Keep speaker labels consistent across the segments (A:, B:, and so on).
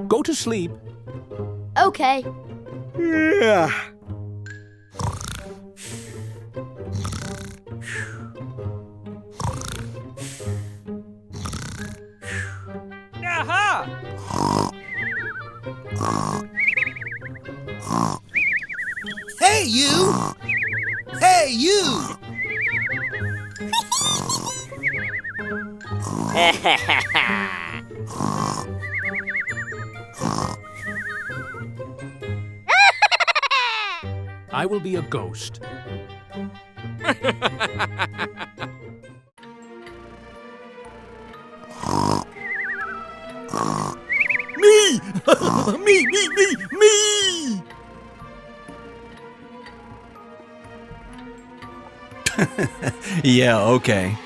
A: Go to sleep.
B: Okay.
C: Yeah.
D: Aha!
E: Hey, you! Hey, you!
A: I will be a ghost.
E: Me! Me!
C: Yeah, okay.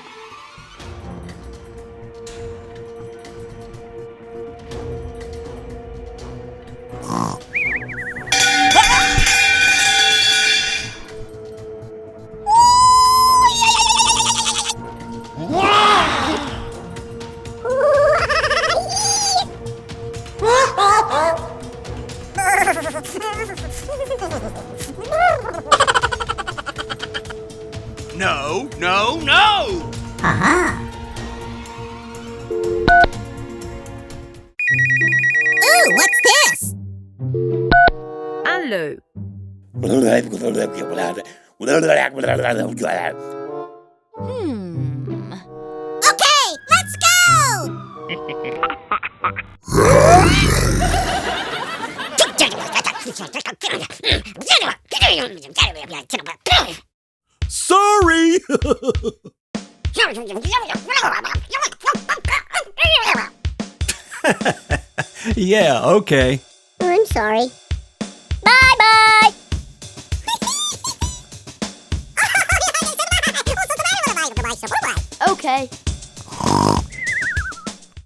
E: No, no, no!
F: Ooh, what's this?
B: Hello.
F: Okay, let's go!
E: Sorry!
C: Yeah, okay.
F: I'm sorry. Bye-bye!
B: Okay.